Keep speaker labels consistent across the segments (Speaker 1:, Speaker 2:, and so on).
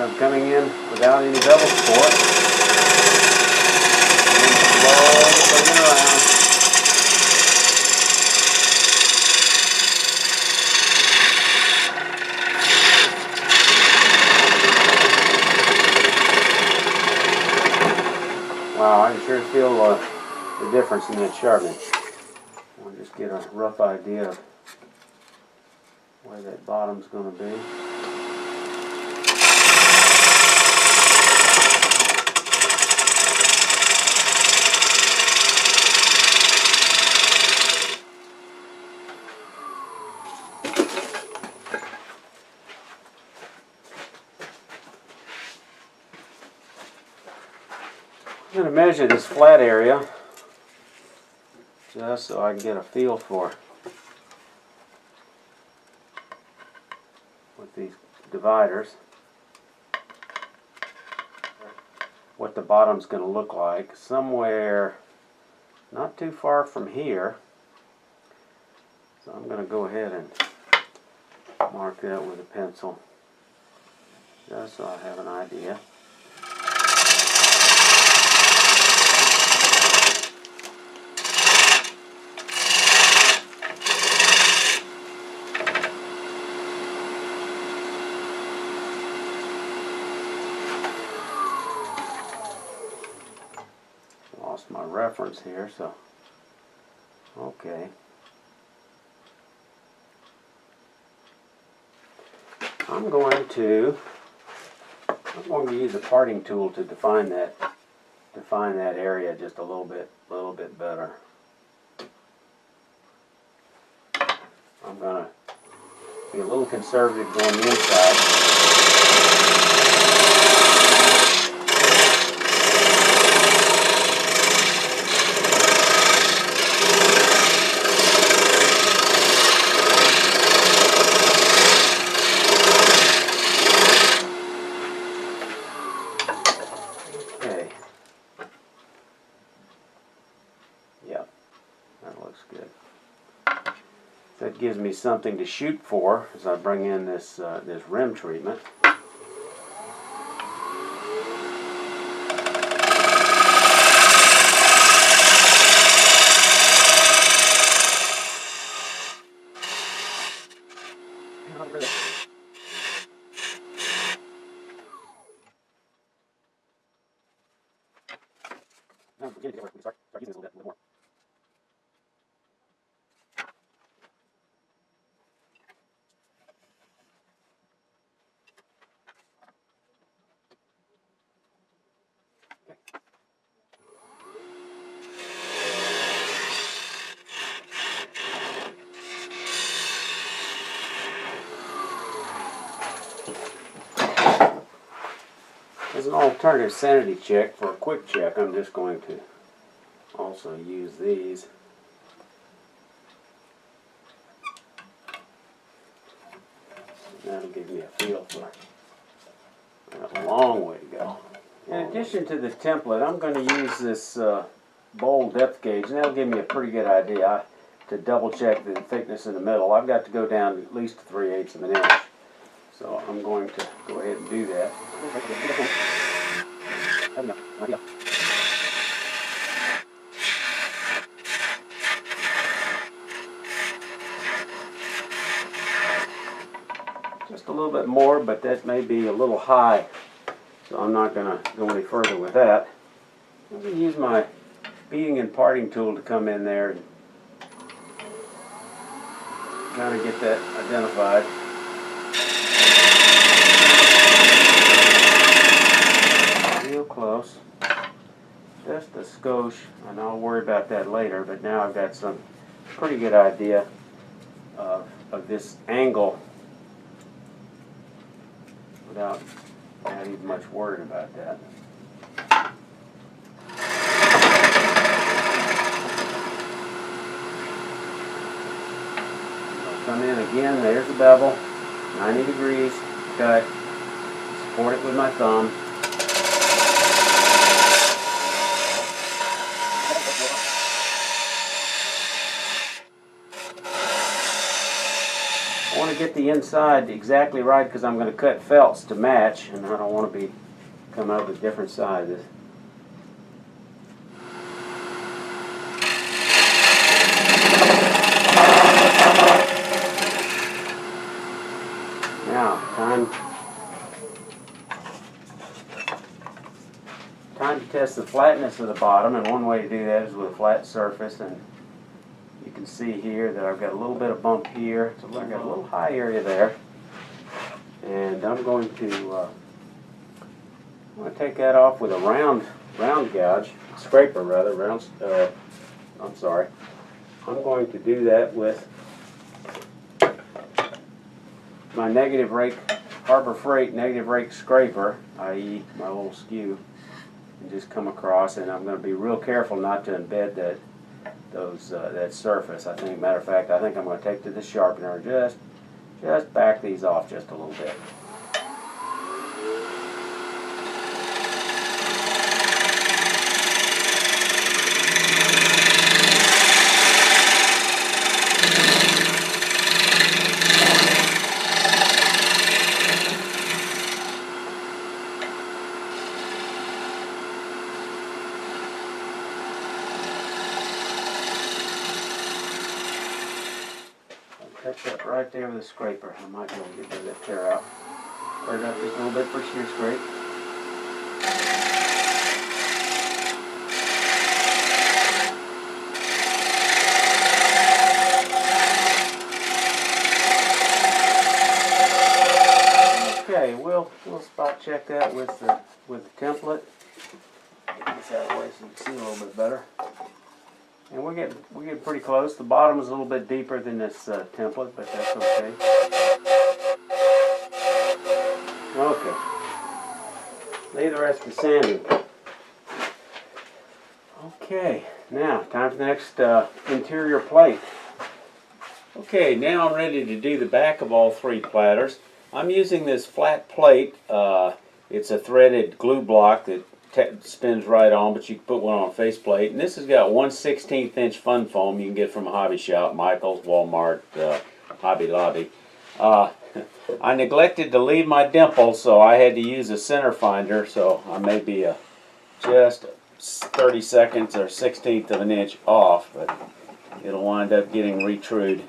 Speaker 1: I'm coming in without any bevel support. And slowly bringing around. Wow, I can sure feel the difference in that sharpening. I'll just get a rough idea of where that bottom's going to be. I'm going to measure this flat area just so I can get a feel for with these dividers what the bottom's going to look like. Somewhere not too far from here. So I'm going to go ahead and mark that with a pencil just so I have an idea. Lost my reference here, so okay. I'm going to use a parting tool to define that area just a little bit better. I'm going to be a little conservative going inside. That gives me something to shoot for as I bring in this rim treatment. As an alternative sanity check, for a quick check, I'm just going to also use these. That'll give me a feel for it. I got a long way to go. In addition to the template, I'm going to use this bowl depth gauge, and that'll give me a pretty good idea to double check the thickness in the middle. I've got to go down at least 3/8 of an inch. So I'm going to go ahead and do that. Just a little bit more, but that may be a little high. So I'm not going to go any further with that. I'm going to use my beading and parting tool to come in there and kind of get that identified. Real close. Just a skosh, and I'll worry about that later, but now I've got some pretty good idea of this angle without even much worried about that. I'll come in again, there's the bevel, 90 degrees, cut, support it with my thumb. I want to get the inside exactly right because I'm going to cut felts to match, and I don't want to be coming up with different sizes. Now, time to test the flatness of the bottom, and one way to do that is with a flat surface. And you can see here that I've got a little bit of bump here, so I've got a little high area there, and I'm going to take that off with a round gouge, scraper rather, I'm sorry. I'm going to do that with my negative rake, Harbor Freight negative rake scraper, i.e. my little skew, and just come across, and I'm going to be real careful not to embed that surface. Matter of fact, I think I'm going to take to the sharpener and just back these off just a little bit. Touch that right there with a scraper. I might be able to get rid of that tear out. Spread it up just a little bit for a shear scrape. Okay, we'll spot check that with the template. Get this out of the way so you can see a little bit better. And we're getting pretty close. The bottom is a little bit deeper than this template, but that's okay. Okay. Leave the rest to sanding. Okay, now time for the next interior plate. Okay, now I'm ready to do the back of all three platters. I'm using this flat plate. It's a threaded glue block that spins right on, but you can put one on a faceplate. And this has got 1/16 inch fun foam you can get from a hobby shop, Michael's, Walmart, Hobby Lobby. I neglected to leave my dimple, so I had to use a center finder, so I may be just 30 seconds or 1/16 of an inch off, but it'll wind up getting retrued.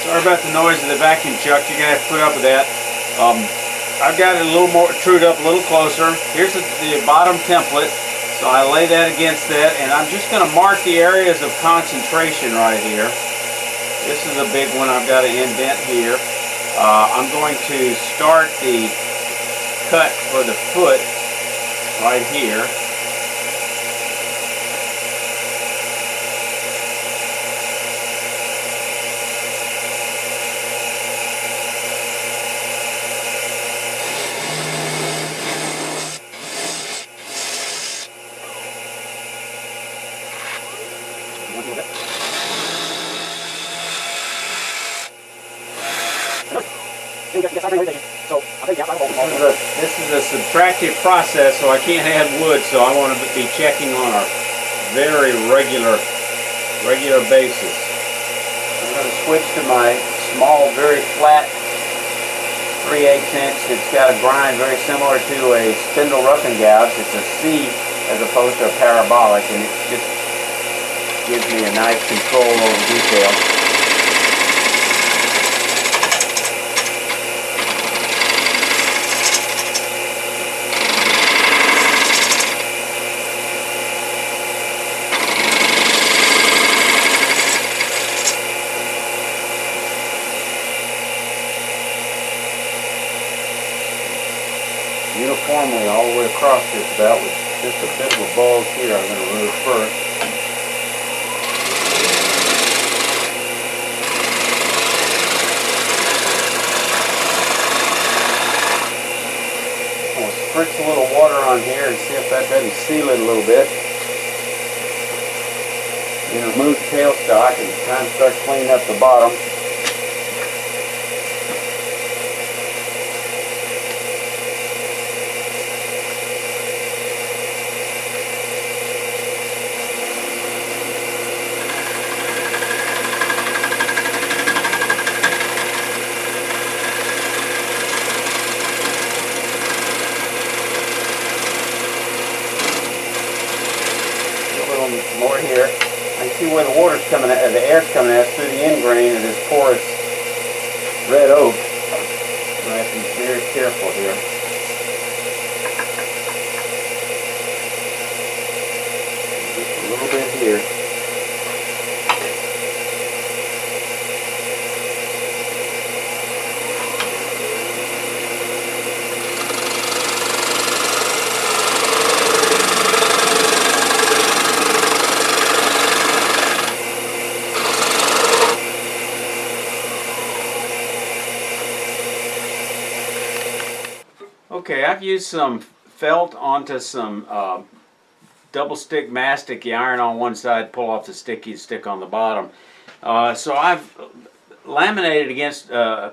Speaker 1: Sorry about the noise of the vacuum chuck. You're going to have to put up with that. I've got it a little more trued up, a little closer. Here's the bottom template. So I lay that against that, and I'm just going to mark the areas of concentration right here. This is a big one. I've got to indent here. I'm going to start the cut for the foot right here. This is a subtractive process, so I can't add wood, so I want to be checking on a very regular basis. I'm going to switch to my small, very flat 3/8 inch. It's got a grind very similar to a spindle roughing gouge. It's a C as opposed to a parabolic, and it just gives me a nice control over detail. Uniformly all the way across this belt with just a bit of a bulge here I'm going to remove first. I'm going to spritz a little water on here and see if that doesn't seal it a little bit. Then remove the tailstock and time to start cleaning up the bottom. water's coming out, the air's coming out through the end grain of this porous red oak. I have to be very careful here. Just a little bit here. Okay, I've used some felt onto some double stick mastic. You iron on one side, pull off the sticky stick on the bottom. So I've laminated against,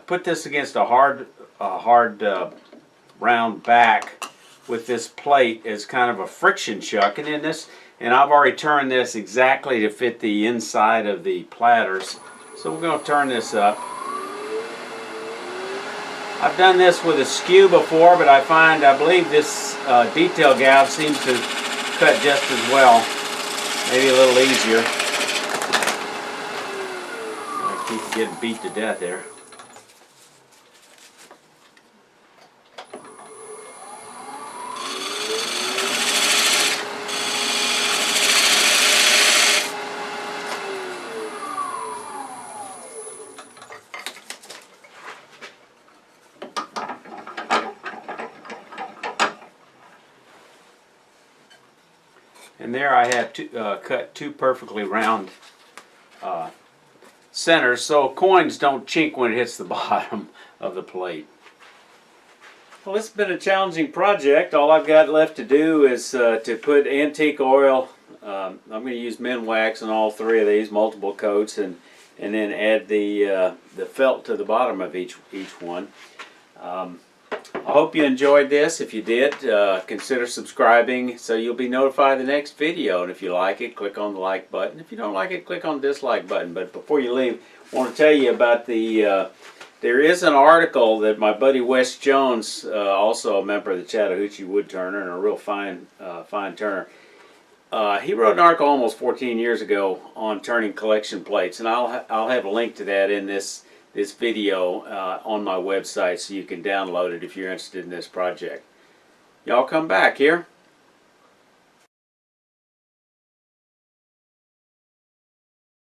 Speaker 1: put this against a hard round back with this plate as kind of a friction chuck, and then this, and I've already turned this exactly to fit the inside of the platters. So we're going to turn this up. I've done this with a skew before, but I believe this detail gouge seems to cut just as well, maybe a little easier. I keep getting beat to death there. And there I have cut two perfectly round centers, so coins don't chink when it hits the bottom of the plate. Well, it's been a challenging project. All I've got left to do is to put antique oil. I'm going to use Minwax on all three of these, multiple coats, and then add the felt to the bottom of each one. I hope you enjoyed this. If you did, consider subscribing so you'll be notified of the next video. And if you like it, click on the like button. If you don't like it, click on the dislike button. But before you leave, I want to tell you about the, there is an article that my buddy Wes Jones, also a member of the Chattahoochee Woodturner and a real fine turner, he wrote an article almost 14 years ago on turning collection plates. And I'll have a link to that in this video on my website so you can download it if you're interested in this project. Y'all come back here.